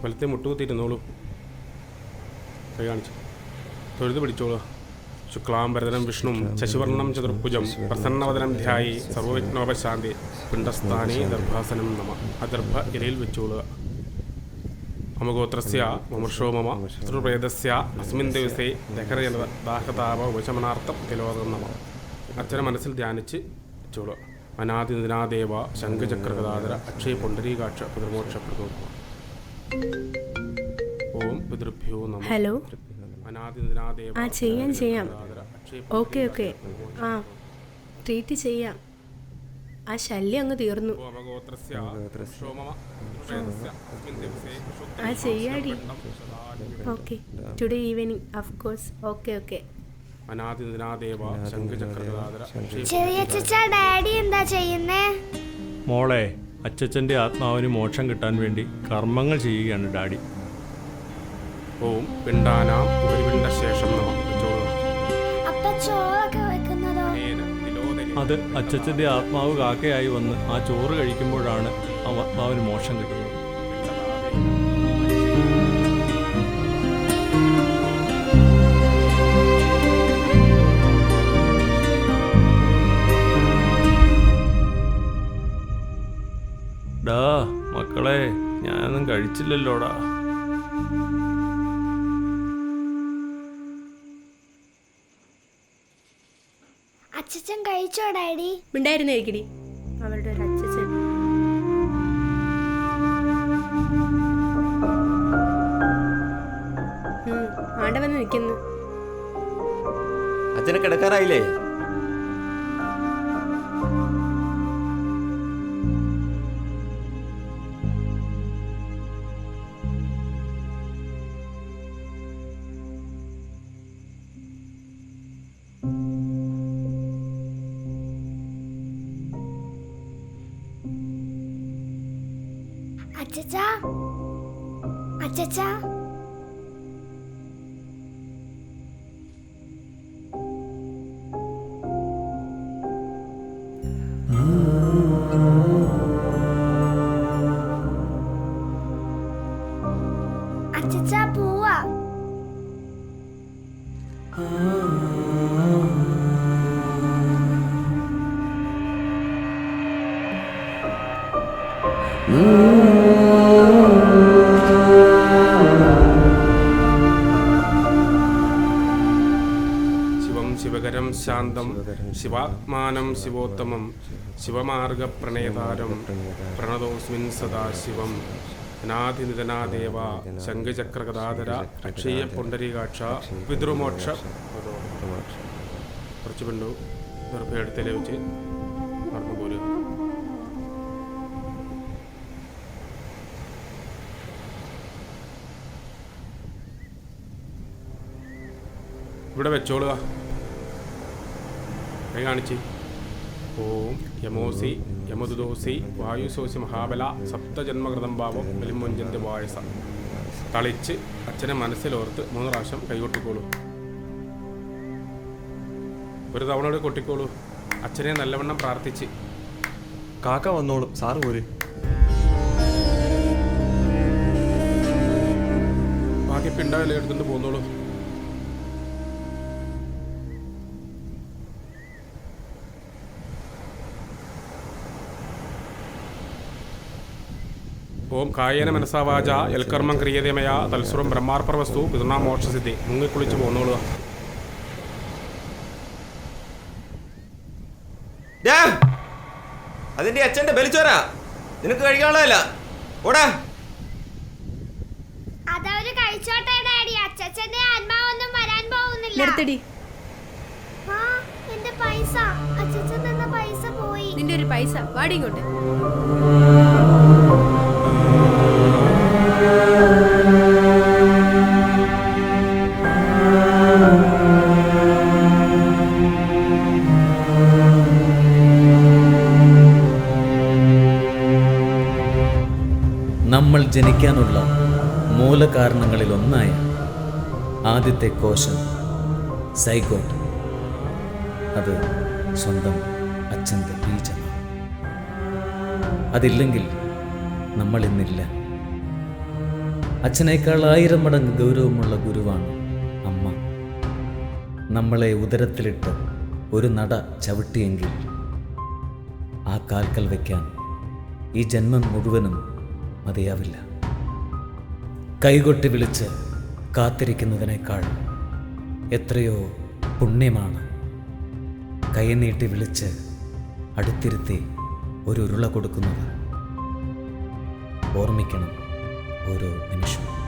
വലത്തെ മുട്ടുകുത്തിയിരുന്നോളൂ. കൈ കാണിച്ചു തൊഴുത് പിടിച്ചോളൂ. ശുക്ലാംബരധരം വിഷ്ണു ശശിവർണം ചതുർഭുജം പ്രസന്നവദനം ധ്യായി സർവവിഘ്നോപശാന്തി പിണ്ഡസ്ഥാനേ ദർഭാസനം നമ. ആ ദർഭ ഇലയിൽ വെച്ചോളുക. മമഗോത്രസ്യ മമർഷോ മമ ശത്രുപ്രേതസ്യ അസ്മിൻ ദിവസേ ദഹരജനത ദാഹതാപ ഉപശമനാർത്ഥം തിലോകം നമ. അച്ഛനെ മനസ്സിൽ ധ്യാനിച്ച് വെച്ചോളുക. അനാദിനാദേവ ശംഖചക്രഗദാധര അക്ഷയ പുണ്ടരീകാക്ഷ പിതൃമോക്ഷ പ്രദോ. ഓം പിതൃഭ്യോ നമ. ഹലോ. അനാദിനാദേവ ചെയ്യാം. ഓക്കെ ആ ട്രീറ്റ് ചെയ്യാം. ആ ശല്യം അങ്ങ് തീർന്നു. ആ ചെയ്യാടി. Okay today evening of course. Okay daddy എന്താ ചെയ്യുന്നേ? മോളെ, അച്ചച്ചൻ്റെ ആത്മാവിന് മോക്ഷം കിട്ടാൻ വേണ്ടി കർമ്മങ്ങൾ ചെയ്യുകയാണ് ഡാഡി. ഓം പിണ്ടാനാം ഉപരിപിണ്ട ശേഷം അത് അച്ചച്ചൻ്റെ ആത്മാവ് കാക്കയായി വന്ന് ആ ചോറ് കഴിക്കുമ്പോഴാണ് ആ ആത്മാവിന് മോക്ഷം കിട്ടുന്നത്. ഡാ മക്കളെ, ഞാനൊന്നും കഴിച്ചില്ലല്ലോടാ. അച്ഛൻ കഴിച്ചോ ഡാഡി? ഉണ്ടായിരുന്നേക്കടി അവളുടെ ഒരു അച്ഛൻ. ആണ്ടവന്ന് നിൽക്കുന്നു. അച്ഛനെ കിടക്കാറായില്ലേ? അച്ഛച്ചാ, അച്ഛച്ചാ, അച്ഛച്ചാ പോവാ. ശിവകരം ശാന്തം ശിവാത്മാനം ശിവോത്തമം ശിവമാർഗപ്രണേതാരം പ്രണതോസ്മിൻ സദാശിവം. അനാദിനിധനാദേവ ശംഖചക്രഗദാധര അക്ഷയ പുണ്ടരീകാക്ഷ പിതൃമോക്ഷ. കുറച്ച് പെണ്ണു നിർഭയെടുത്തലേ വെച്ച് നടന്നു പോരുക. ഇവിടെ വെച്ചോളുക. കൈ കാണിച്ച്. ഓം യമോസി യമദുദോസി വായുസോസി മഹാബല സപ്തജന്മകൃതം ഭാവം ബലിമൊഞ്ചന്റെ വായസ. തളിച്ച് അച്ഛനെ മനസ്സിലോർത്ത് 3 പ്രാവശ്യം കൈകൊട്ടിക്കോളൂ. ഒരു തവണ കൂടെ കൊട്ടിക്കോളൂ. അച്ഛനെ നല്ലവണ്ണം പ്രാർത്ഥിച്ച്. കാക്ക വന്നോളും, സാറ് പോര്. ബാക്കി പിണ്ടവെല്ലാം എടുത്തുകൊണ്ട് പോന്നോളൂ. ഓം കായേന മനസാവാച യൽക്കർമ്മം ക്രിയതമയ തൽസുരം ബ്രഹ്മാർപ്പവസ്തു പിതൃണാ മോക്ഷസിദ്ധി. മുങ്ങിക്കുളിച്ച് പോന്നോളുക. അതിന്റെ അച്ഛന്റെ ബലിച്ചോരാ, നിനക്ക് കഴിക്കാനുള്ളതല്ല. ഓടാ. അതവര് കഴിച്ചോട്ടെ ഡാഡി. അച്ഛന്റെ ആത്മാവൊന്നും വരാൻ പോകുന്നില്ല. ആ, എന്റെ പൈസ, അച്ഛൻ തന്ന പൈസ പോയി. നിന്റെ ഒരു പൈസ വാടി ഇങ്ങോട്ട്. നമ്മൾ ജനിക്കാനുള്ള മൂലകാരണങ്ങളിൽ ഒന്നായ ആദ്യത്തെ കോശം സൈഗോട്ട്, അത് സ്വന്തം അച്ഛൻ്റെ ബീജമാണ്. അതില്ലെങ്കിൽ നമ്മൾ ഇന്നില്ല. അച്ഛനേക്കാൾ 1000 മടങ്ങ് ഗൗരവമുള്ള ഗുരുവാണ് അമ്മ. നമ്മളെ ഉദരത്തിലിട്ട് ഒരു നട ചവിട്ടിയെങ്കിൽ ആ കാൽക്കൽ വയ്ക്കാൻ ഈ ജന്മം മുഴുവനും മതിയാവില്ല. കൈകൊട്ടി വിളിച്ച് കാത്തിരിക്കുന്നതിനേക്കാൾ എത്രയോ പുണ്യമാണ് കൈനീട്ടി വിളിച്ച് അടുത്തിരുത്തി ഒരു ഉരുള കൊടുക്കുന്നത്. ഓർമ്മിക്കണം ഓരോ നിമിഷവും.